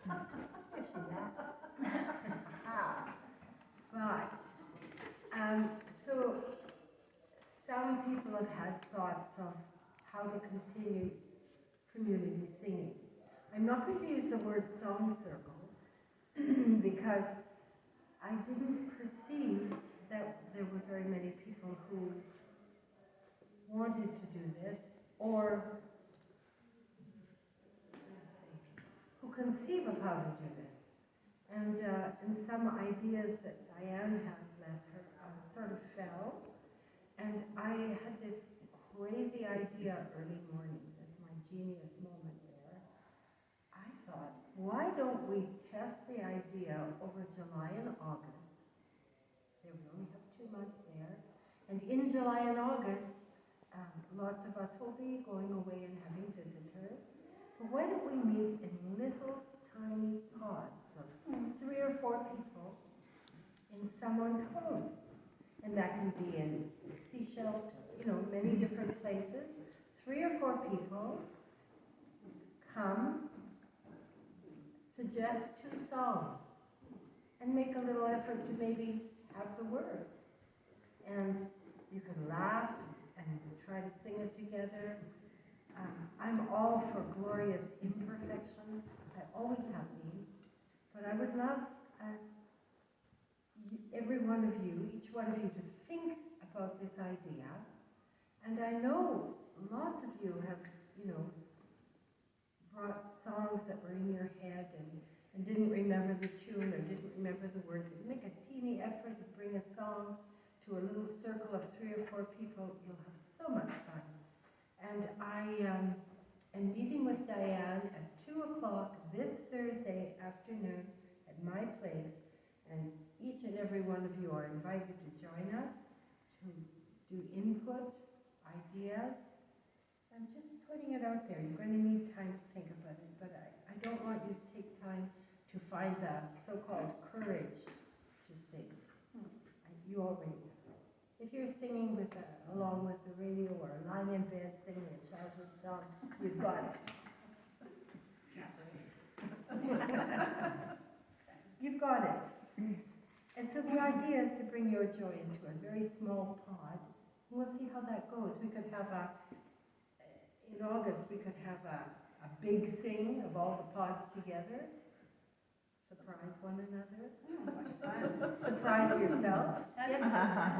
She laughs. So some people have had thoughts of how to continue community singing. I'm not going to use the word song circle because I didn't perceive that there were very many people who wanted to do this or who conceive of how to do this. And some ideas that Dianne had, bless her, sort of fell. And I had this crazy idea early morning. There's my genius moment there. I thought, why don't we test the idea over July and August? There we only have 2 months there. And in July and August, lots of us will be going away and having visitors. But why don't we meet in little tiny pods of 3 or 4 people in someone's home? And that can be in a sea shelter, many different places. 3 or 4 people come, suggest 2 songs, and make a little effort to maybe have the words. And you can laugh and try to sing it together. I'm all for glorious imperfection. I always have been. But I would love every one of you, each one of you, to think about this idea. And I know lots of you have, brought songs that were in your head and didn't remember the tune or didn't remember the words. If you make a teeny effort to bring a song to a little circle of 3 or 4 people, you'll have so much fun. And I am meeting with Dianne at 2 o'clock this Thursday afternoon at my place, and each and every one of you are invited to join us, to do input, ideas. I'm just putting it out there. You're going to need time to think about it, but I don't want you to take time to find the so-called courage to sing. You already have. If you're singing along with the radio or lying in bed singing a childhood song, you've got it. You've got it. And so the idea is to bring your joy into a very small pod. And we'll see how that goes. We could have in August, we could have a big sing of all the pods together. Surprise one another. Surprise yourself. Yes.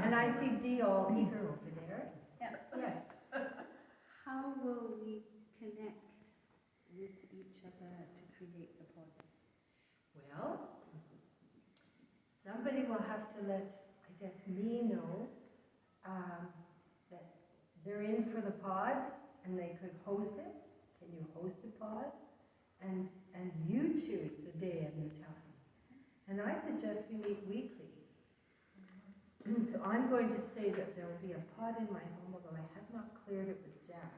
And I see Dee all eager over there. Yeah. Yes. How will we connect with each other to create the pods? Well, somebody will have to let, I guess, me know that they're in for the pod and they could host it. Can you host a pod? And you choose the day and the time. And I suggest we meet weekly. So I'm going to say that there will be a pod in my home, although I have not cleared it with Jack.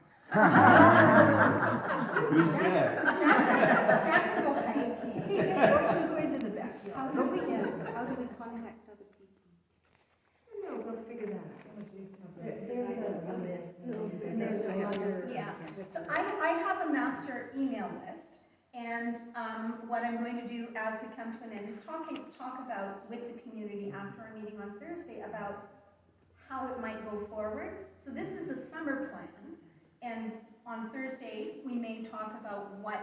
Who's that? Jack will go hiking. Or you go into the backyard. How do we contact other people? No, we'll figure that out. There's a list. And there's another. Yeah. So I have a master email list. And what I'm going to do as we come to an end is talk about with the community after our meeting on Thursday about how it might go forward. So this is a summer plan, and on Thursday we may talk about what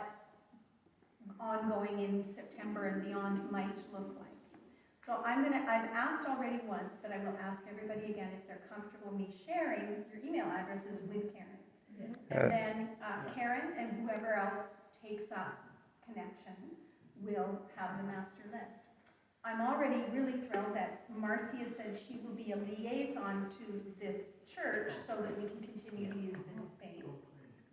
ongoing in September and beyond might look like. So I've asked already once, but I will ask everybody again if they're comfortable me sharing your email addresses with Karen. Yes. And then Karen and whoever else takes up connection will have the master list. I'm already really thrilled that Marcia said she will be a liaison to this church so that we can continue to use this space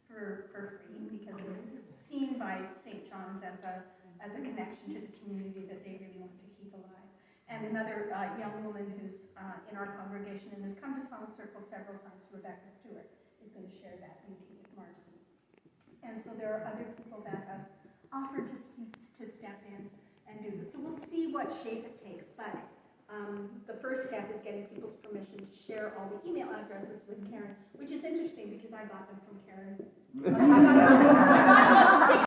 for free, because it's seen by St. John's as a connection to the community that they really want to keep alive. And another young woman who's in our congregation and has come to Song Circle several times, Rebecca Stewart, is going to share that beauty with Marcy. And so there are other people that have offered to step in and do this. So we'll see what shape it takes, but the first step is getting people's permission to share all the email addresses with Karen, which is interesting because I got them from Karen. I got